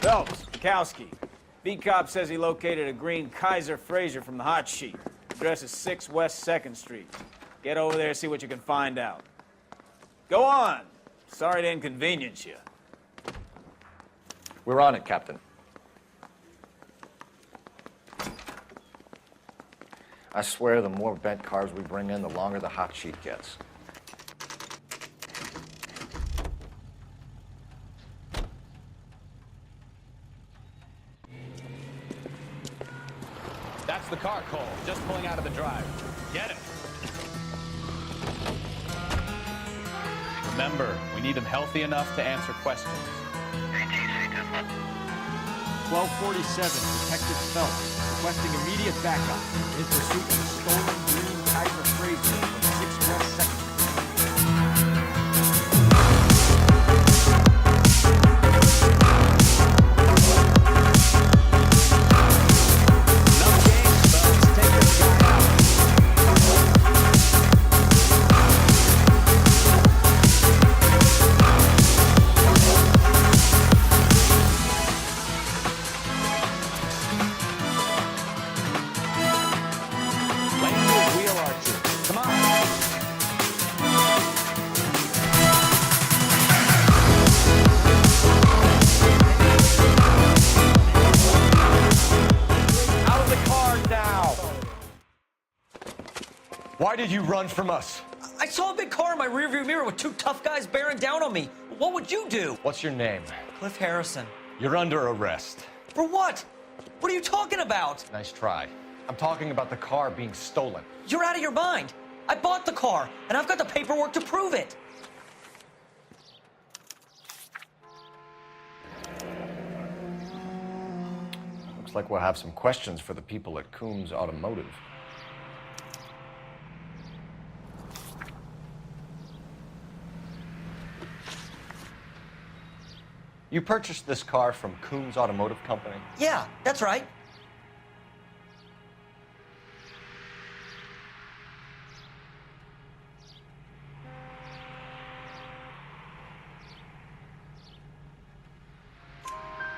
Phelps, Kowski. B-Cop says he located a green Kaiser Fraser from the hot sheet. Address is 6 West 2nd Street. Get over there, see what you can find out. Go on. Sorry to inconvenience you. We're on it, Captain. I swear the more bent cars we bring in, the longer the hot sheet gets. That's the car, Cole. Just pulling out of the drive. Get it. Remember, we need him healthy enough to answer questions. 1247, Detective Phelps, requesting immediate backup in pursuit of a stolen green Kaiser Fraser from 6 West 2nd Street. Why did you run from us? I saw a big car in my rearview mirror with 2 tough guys bearing down on me. What would you do? What's your name? Cliff Harrison. You're under arrest. For what? What are you talking about? Nice try. I'm talking about the car being stolen. You're out of your mind. I bought the car, and I've got the paperwork to prove it. Looks like we'll have some questions for the people at Coombs Automotive. You purchased this car from Coombs Automotive Company? Yeah, that's right.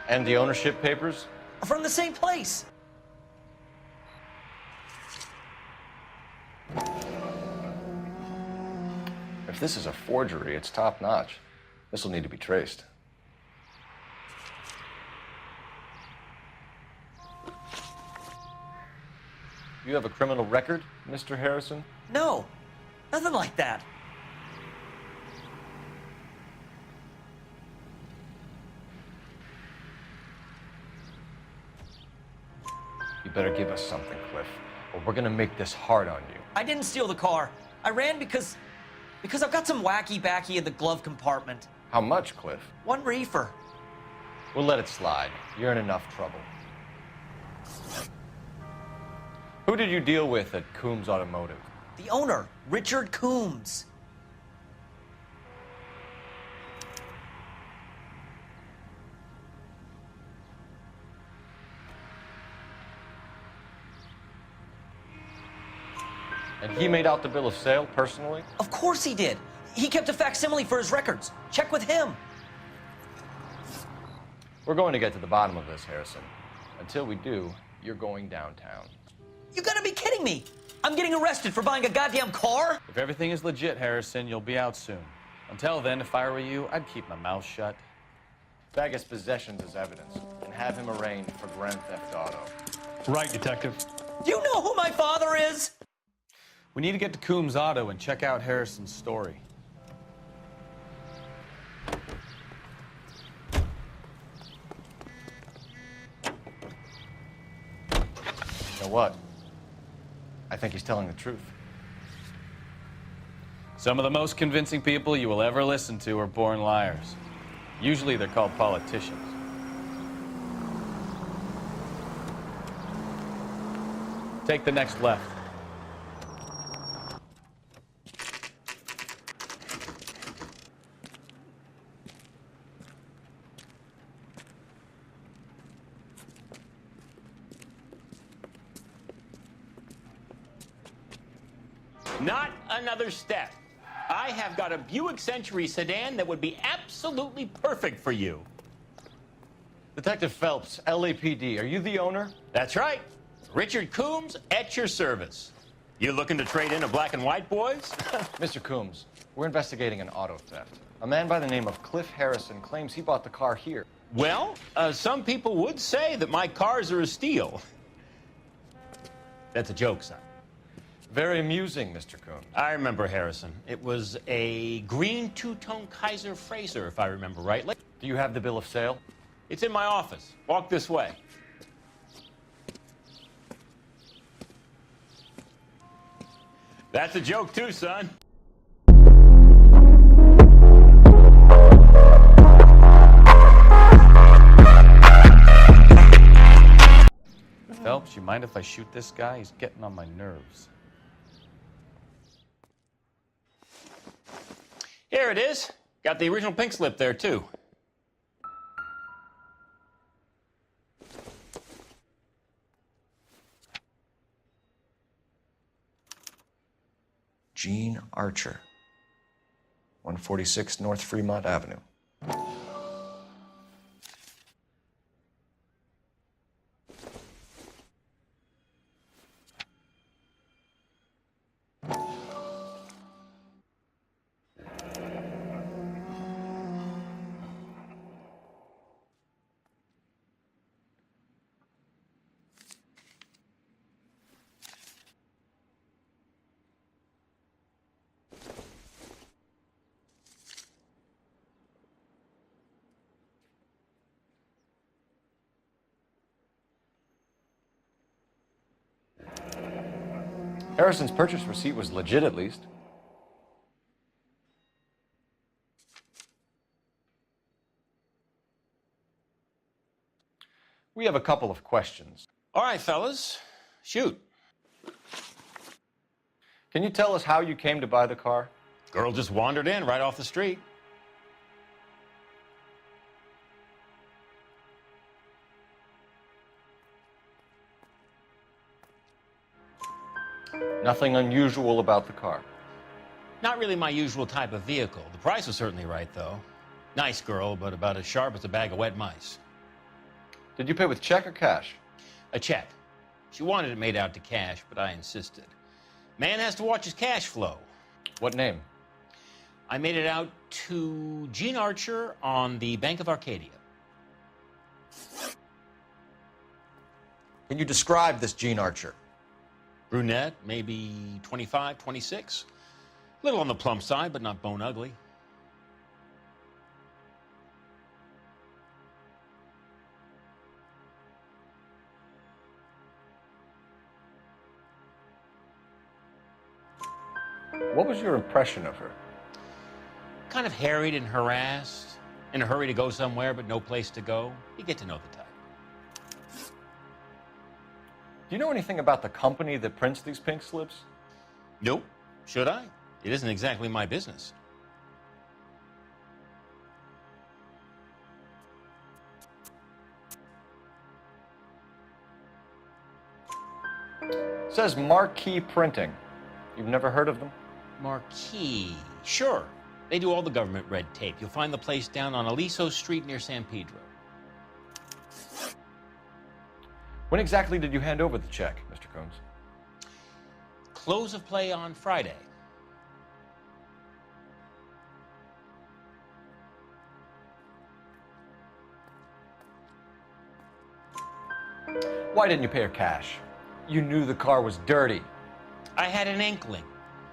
And the ownership papers? From the same place. If this is a forgery, it's top-notch. This will need to be traced. You have a criminal record, Mr. Harrison? No, nothing like that. You better give us something, Cliff, or we're gonna make this hard on you. I didn't steal the car. I ran because I've got some wacky-backy in the glove compartment. How much, Cliff? 1 reefer. We'll let it slide. You're in enough trouble. Who did you deal with at Coombs Automotive? The owner, Richard Coombs. And he made out the bill of sale personally? Of course he did. He kept a facsimile for his records. Check with him. We're going to get to the bottom of this, Harrison. Until we do, you're going downtown. You gotta be kidding me. I'm getting arrested for buying a goddamn car? If everything is legit, Harrison, you'll be out soon. Until then, if I were you, I'd keep my mouth shut. Bag his possessions as evidence and have him arraigned for grand theft auto. Right, Detective. Do you know who my father is? We need to get to Coombs Auto and check out Harrison's story. You know what? I think he's telling the truth. Some of the most convincing people you will ever listen to are born liars. Usually they're called politicians. Take the next left. Not another step. I have got a Buick Century sedan that would be absolutely perfect for you. Detective Phelps, LAPD, are you the owner? That's right. Richard Coombs at your service. You looking to trade in a black and white, boys? Mr. Coombs, we're investigating an auto theft. A man by the name of Cliff Harrison claims he bought the car here. Well, some people would say that my cars are a steal. That's a joke, son. Very amusing, Mr. Coombs. I remember Harrison. It was a green two-tone Kaiser Frazer, if I remember rightly. Do you have the bill of sale? It's in my office. Walk this way. That's a joke, too, son. Phelps, you mind if I shoot this guy? He's getting on my nerves. Here it is. Got the original pink slip there, too. Gene Archer, 146 North Fremont Avenue. Harrison's purchase receipt was legit, at least. We have a couple of questions. All right, fellas. Shoot. Can you tell us how you came to buy the car? Girl just wandered in right off the street. Nothing unusual about the car. Not really my usual type of vehicle. The price was certainly right, though. Nice girl, but about as sharp as a bag of wet mice. Did you pay with check or cash? A check. She wanted it made out to cash, but I insisted. Man has to watch his cash flow. What name? I made it out to Gene Archer on the Bank of Arcadia. Can you describe this Gene Archer? Brunette, maybe 25, 26. Little on the plump side, but not bone ugly. What was your impression of her? Kind of harried and harassed, in a hurry to go somewhere, but no place to go. You get to know the type. Do you know anything about the company that prints these pink slips? Nope. Should I? It isn't exactly my business. It says Marquee Printing. You've never heard of them? Marquis. Sure. They do all the government red tape. You'll find the place down on Aliso Street near San Pedro. When exactly did you hand over the check, Mr. Coombs? Close of play on Friday. Why didn't you pay her cash? You knew the car was dirty. I had an inkling.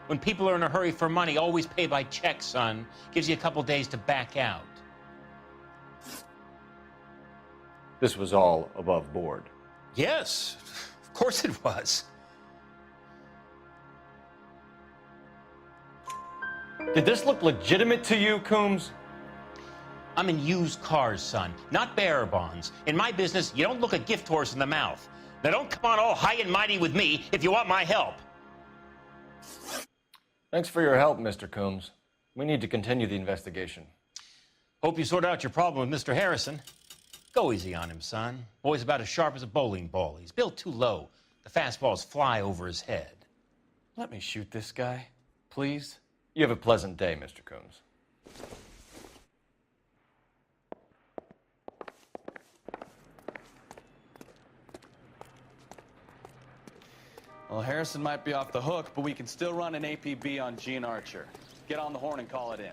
When people are in a hurry for money, always pay by check, son. Gives you a couple days to back out. This was all above board. Yes, of course it was. Did this look legitimate to you, Coombs? I'm in used cars, son, not bearer bonds. In my business, you don't look a gift horse in the mouth. Now don't come on all high and mighty with me if you want my help. Thanks for your help, Mr. Coombs. We need to continue the investigation. Hope you sort out your problem with Mr. Harrison. Go easy on him, son. Boy's about as sharp as a bowling ball. He's built too low. The fastballs fly over his head. Let me shoot this guy, please. You have a pleasant day, Mr. Coombs. Well, Harrison might be off the hook, but we can still run an APB on Gene Archer. Get on the horn and call it in.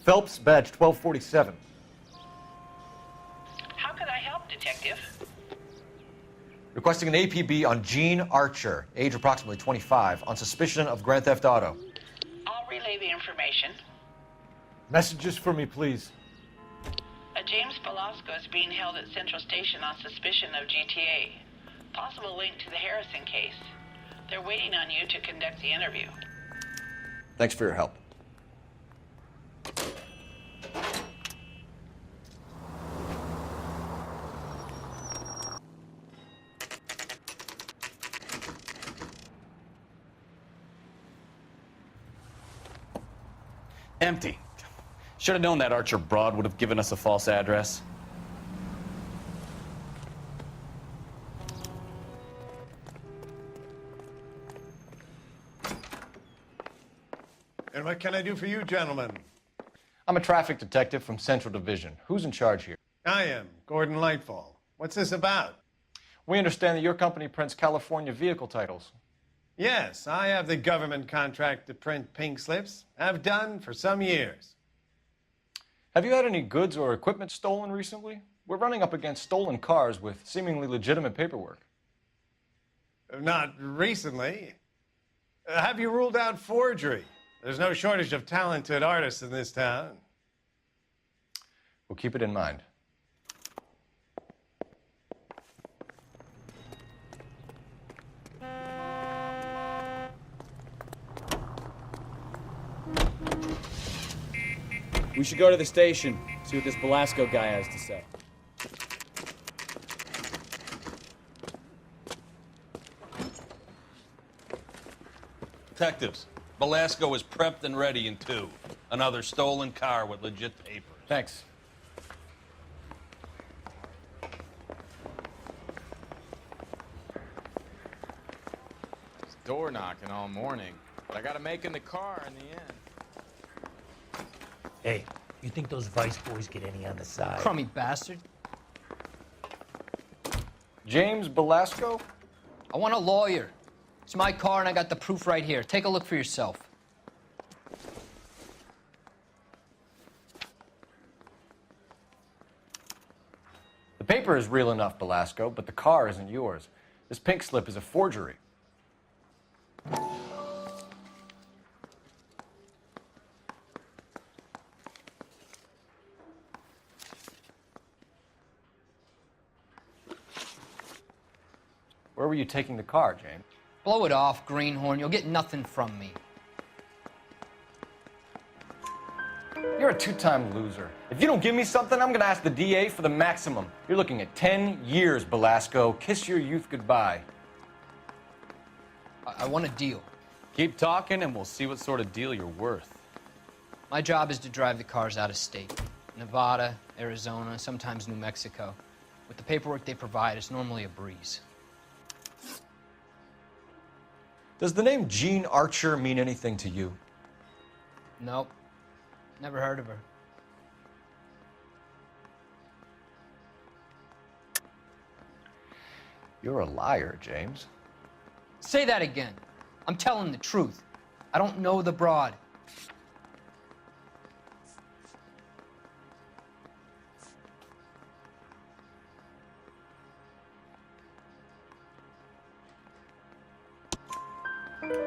Phelps, badge 1247. How can I help, Detective? Requesting an APB on Gene Archer, age approximately 25, on suspicion of grand theft auto. I'll relay the information. Messages for me, please. A James Velasco is being held at Central Station on suspicion of GTA. Possible link to the Harrison case. They're waiting on you to conduct the interview. Thanks for your help. Empty. Should have known that Archer broad would have given us a false address. And what can I do for you, gentlemen? I'm a traffic detective from Central Division. Who's in charge here? I am, Gordon Lightfall. What's this about? We understand that your company prints California vehicle titles. Yes, I have the government contract to print pink slips. I've done for some years. Have you had any goods or equipment stolen recently? We're running up against stolen cars with seemingly legitimate paperwork. Not recently. Have you ruled out forgery? There's no shortage of talented artists in this town. We'll keep it in mind. We should go to the station, see what this Velasco guy has to say. Detectives, Velasco is prepped and ready in 2. Another stolen car with legit papers. Thanks. It's door knocking all morning, but I gotta make in the car in the end. Hey, you think those Vice boys get any on the side? Crummy bastard. James Velasco? I want a lawyer. It's my car and I got the proof right here. Take a look for yourself. The paper is real enough, Velasco, but the car isn't yours. This pink slip is a forgery. Where were you taking the car, James? Blow it off, greenhorn. You'll get nothing from me. You're a two-time loser. If you don't give me something, I'm gonna ask the DA for the maximum. You're looking at 10 years, Velasco. Kiss your youth goodbye. I want a deal. Keep talking and we'll see what sort of deal you're worth. My job is to drive the cars out of state. Nevada, Arizona, sometimes New Mexico. With the paperwork they provide, it's normally a breeze. Does the name Gene Archer mean anything to you? Nope. Never heard of her. You're a liar, James. Say that again. I'm telling the truth. I don't know the broad.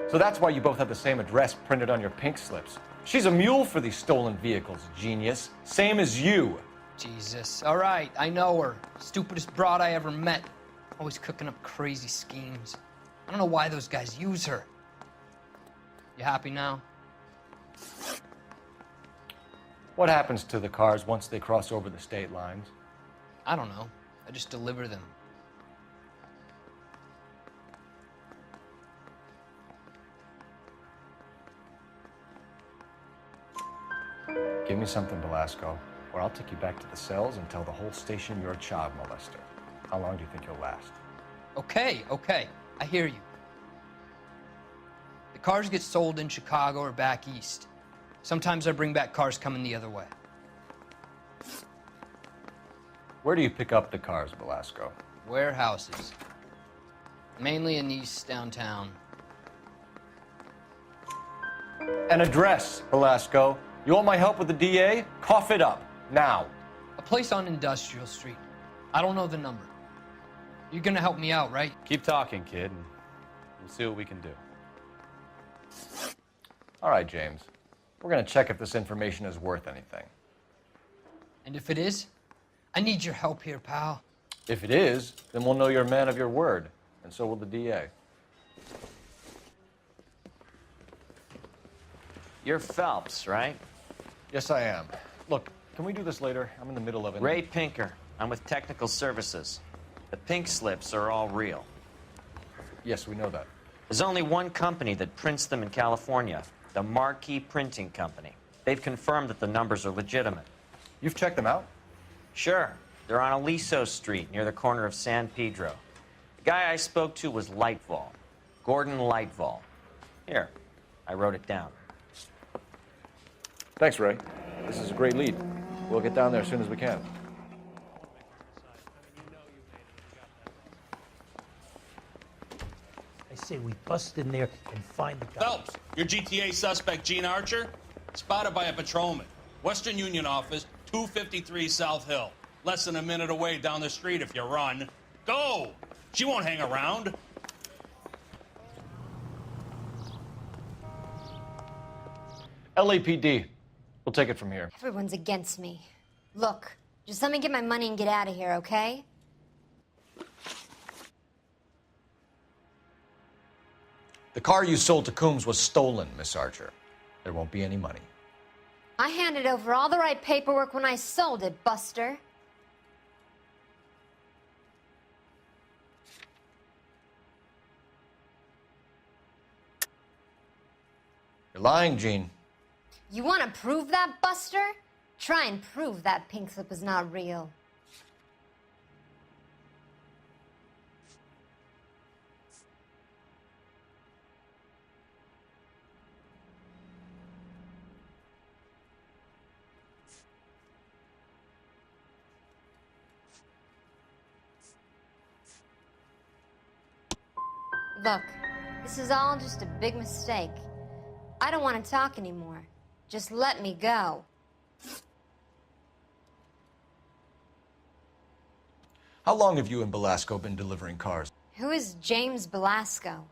So that's why you both have the same address printed on your pink slips. She's a mule for these stolen vehicles, genius. Same as you. Jesus. All right, I know her. Stupidest broad I ever met. Always cooking up crazy schemes. I don't know why those guys use her. You happy now? What happens to the cars once they cross over the state lines? I don't know. I just deliver them. Give me something, Velasco, or I'll take you back to the cells and tell the whole station you're a child molester. How long do you think you'll last? Okay. I hear you. The cars get sold in Chicago or back east. Sometimes I bring back cars coming the other way. Where do you pick up the cars, Velasco? Warehouses. Mainly in East downtown. An address, Velasco. You want my help with the DA? Cough it up, now. A place on Industrial Street. I don't know the number. You're gonna help me out, right? Keep talking, kid, and we'll see what we can do. All right, James. We're gonna check if this information is worth anything. And if it is, I need your help here, pal. If it is, then we'll know you're a man of your word, and so will the DA. You're Phelps, right? Yes, I am. Look, can we do this later? I'm in the middle of it. Ray Pinker. I'm with Technical Services. The pink slips are all real. Yes, we know that. There's only one company that prints them in California, the Marquee Printing Company. They've confirmed that the numbers are legitimate. You've checked them out? Sure. They're on Aliso Street, near the corner of San Pedro. The guy I spoke to was Lightval. Gordon Lightval. Here, I wrote it down. Thanks, Ray. This is a great lead. We'll get down there as soon as we can. I say we bust in there and find the guy. Phelps, your GTA suspect, Gene Archer, spotted by a patrolman. Western Union office, 253 South Hill. Less than a minute away down the street if you run. Go! She won't hang around. LAPD. We'll take it from here. Everyone's against me. Look, just let me get my money and get out of here, okay? The car you sold to Coombs was stolen, Miss Archer. There won't be any money. I handed over all the right paperwork when I sold it, Buster. You're lying, Gene. You want to prove that, Buster? Try and prove that pink slip is not real. Look, this is all just a big mistake. I don't want to talk anymore. Just let me go. How long have you and Velasco been delivering cars? Who is James Velasco?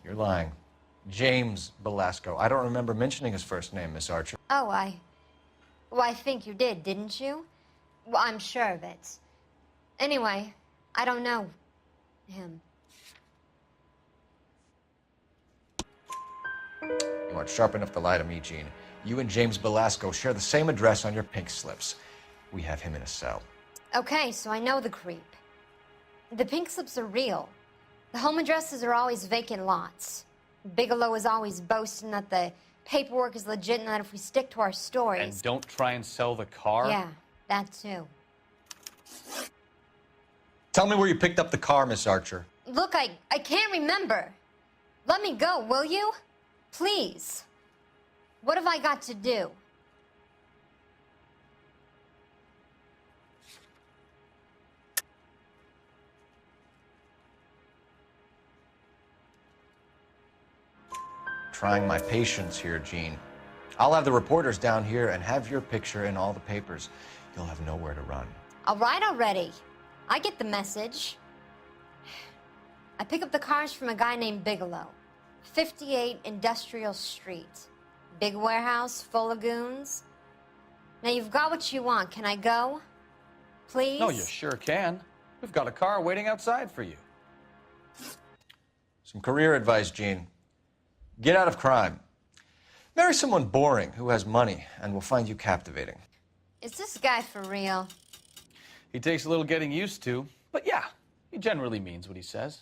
You're lying. James Velasco. I don't remember mentioning his first name, Miss Archer. Oh, Well, I think you did, didn't you? Well, I'm sure of it. Anyway, I don't know him. You aren't sharp enough to lie to me, Gene. You and James Velasco share the same address on your pink slips. We have him in a cell. Okay, so I know the creep. The pink slips are real. The home addresses are always vacant lots. Bigelow is always boasting that the paperwork is legit and that if we stick to our stories... And don't try and sell the car? Yeah, that too. Tell me where you picked up the car, Miss Archer. Look, I can't remember. Let me go, will you? Please. What have I got to do? Trying my patience here, Gene. I'll have the reporters down here and have your picture in all the papers. You'll have nowhere to run. All right already. I get the message. I pick up the cars from a guy named Bigelow. 58 Industrial Street. Big warehouse, full of goons. Now you've got what you want. Can I go? Please? No, you sure can. We've got a car waiting outside for you. Some career advice, Gene. Get out of crime. Marry someone boring who has money and will find you captivating. Is this guy for real? He takes a little getting used to, but yeah, he generally means what he says.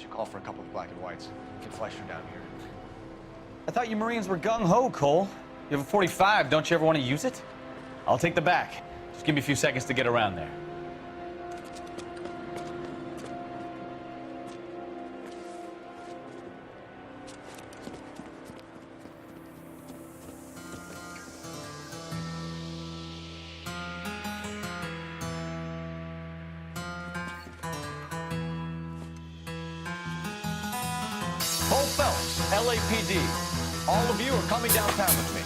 should call for a couple of black and whites. Get Fleischer down here. I thought you Marines were gung-ho, Cole. You have a 45, don't you ever want to use it? I'll take the back. Just give me a few seconds to get around there. Cole Phelps, LAPD. All of you are coming downtown with me.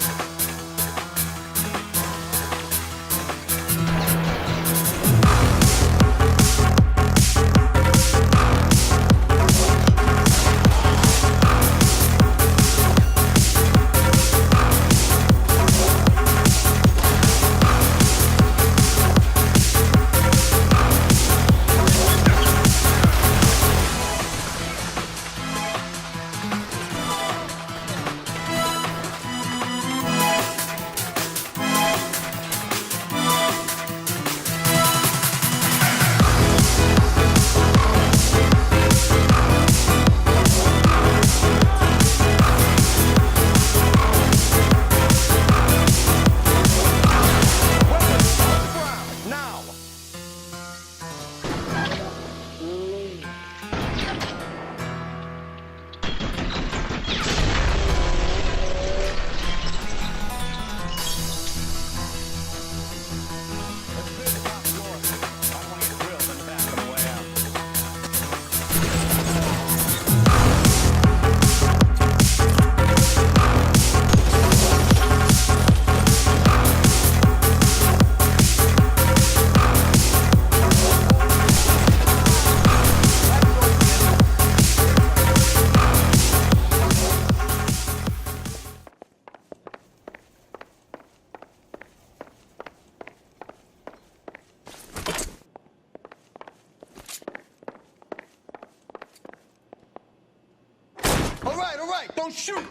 All right, don't shoot!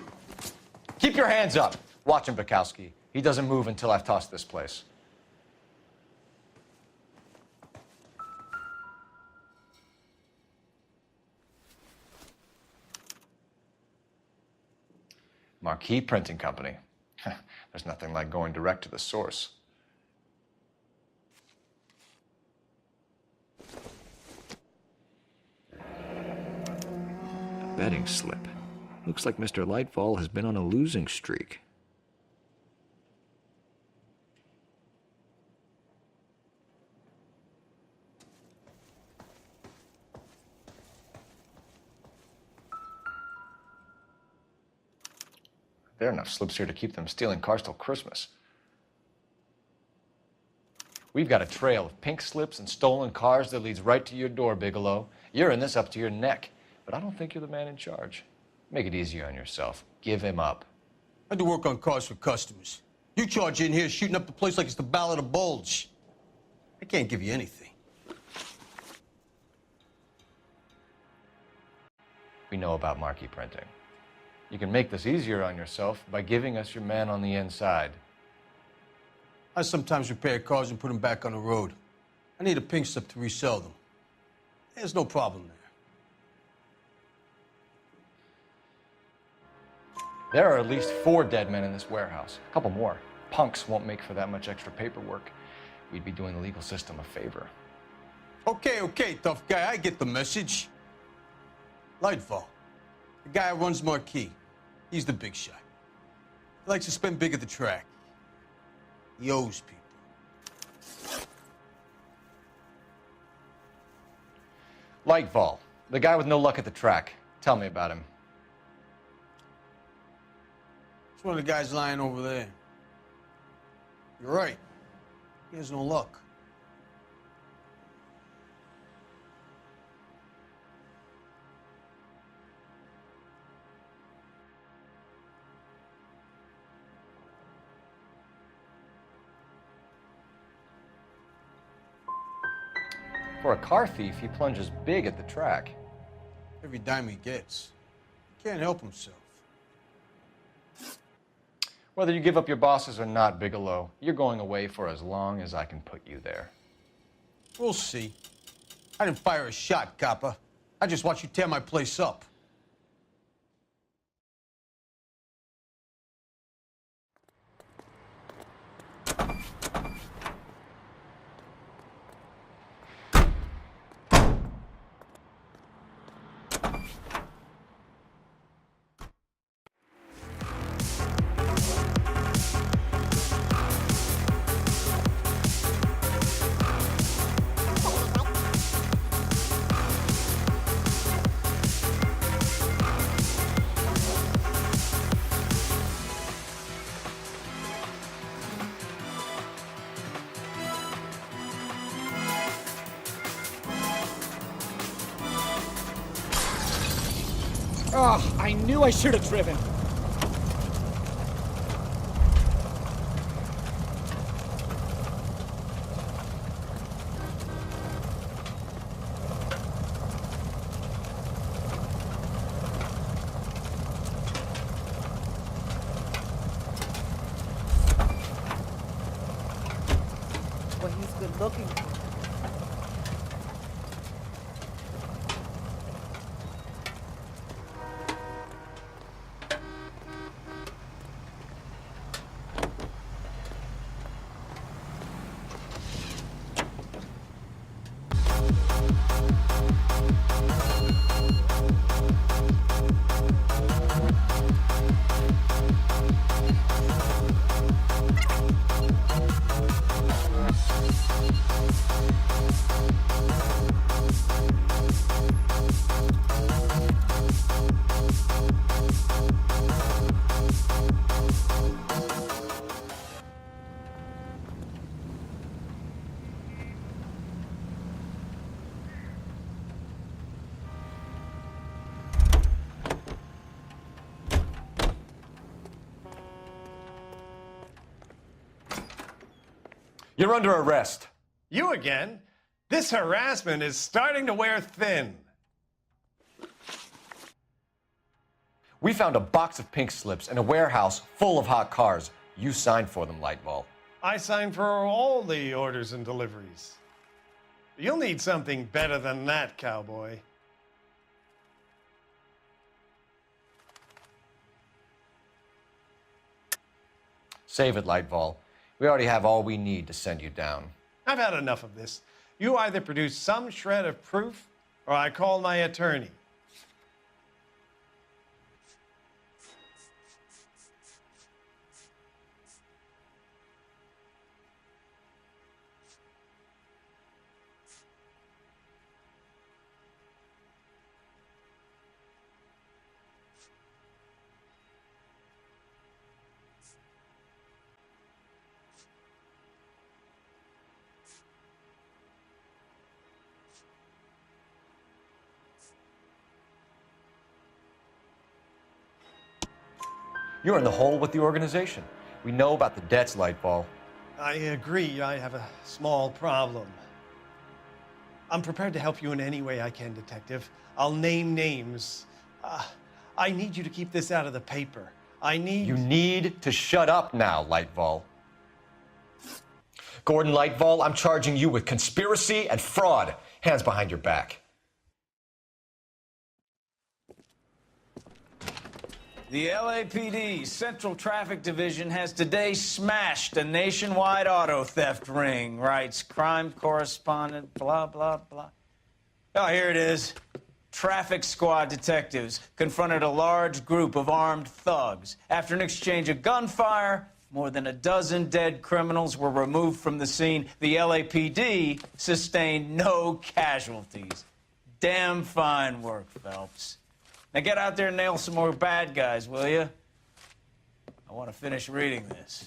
Keep your hands up. Watch him, Bukowski. He doesn't move until I've tossed this place. Marquee Printing Company. There's nothing like going direct to the source. Betting slip. Looks like Mr. Lightfall has been on a losing streak. There are enough slips here to keep them stealing cars till Christmas. We've got a trail of pink slips and stolen cars that leads right to your door, Bigelow. You're in this up to your neck, but I don't think you're the man in charge. Make it easier on yourself. Give him up. I do work on cars for customers. You charge in here shooting up the place like it's the Ballad of Bulge. I can't give you anything. We know about marquee printing. You can make this easier on yourself by giving us your man on the inside. I sometimes repair cars and put them back on the road. I need a pink slip to resell them. There's no problem there. There are at least 4 dead men in this warehouse. A couple more. Punks won't make for that much extra paperwork. We'd be doing the legal system a favor. Okay, tough guy. I get the message. Lightfall, the guy who runs Marquee. He's the big shot. He likes to spend big at the track. He owes people. Lightfall, the guy with no luck at the track. Tell me about him. It's one of the guys lying over there. You're right. He has no luck. For a car thief, he plunges big at the track. Every dime he gets. He can't help himself. Whether you give up your bosses or not, Bigelow, you're going away for as long as I can put you there. We'll see. I didn't fire a shot, copper. I just watched you tear my place up. Oh, I knew I should have driven. Well, he's good looking. You're under arrest. You again? This harassment is starting to wear thin. We found a box of pink slips in a warehouse full of hot cars. You signed for them, Lightball. I signed for all the orders and deliveries. You'll need something better than that, cowboy. Save it, Lightball. We already have all we need to send you down. I've had enough of this. You either produce some shred of proof, or I call my attorney. You're in the hole with the organization. We know about the debts, Lightball. I agree, I have a small problem. I'm prepared to help you in any way I can, Detective. I'll name names. I need you to keep this out of the paper. You need to shut up now, Lightball. Gordon Lightball, I'm charging you with conspiracy and fraud. Hands behind your back. The LAPD Central Traffic Division has today smashed a nationwide auto theft ring, writes crime correspondent, blah, blah, blah. Oh, here it is. Traffic squad detectives confronted a large group of armed thugs. After an exchange of gunfire, more than a dozen dead criminals were removed from the scene. The LAPD sustained no casualties. Damn fine work, Phelps. Now get out there and nail some more bad guys, will you? I want to finish reading this.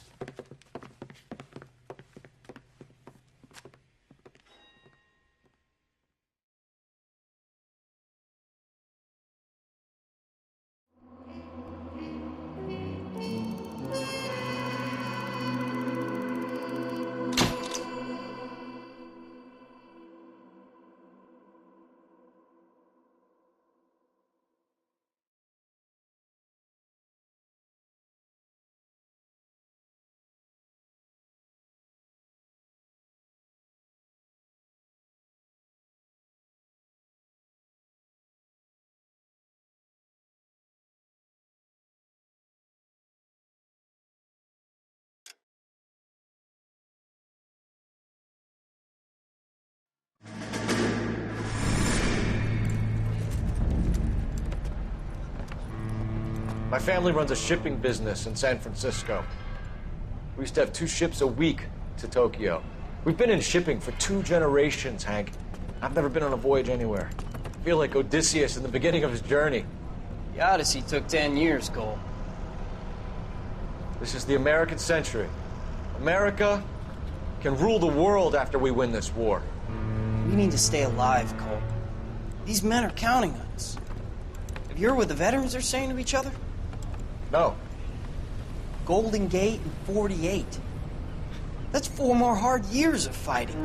My family runs a shipping business in San Francisco. We used to have 2 ships a week to Tokyo. We've been in shipping for 2 generations, Hank. I've never been on a voyage anywhere. I feel like Odysseus in the beginning of his journey. The Odyssey took 10 years, Cole. This is the American century. America can rule the world after we win this war. We need to stay alive, Cole. These men are counting on us. Have you heard what the veterans are saying to each other? No. Golden Gate and 48. That's 4 more hard years of fighting.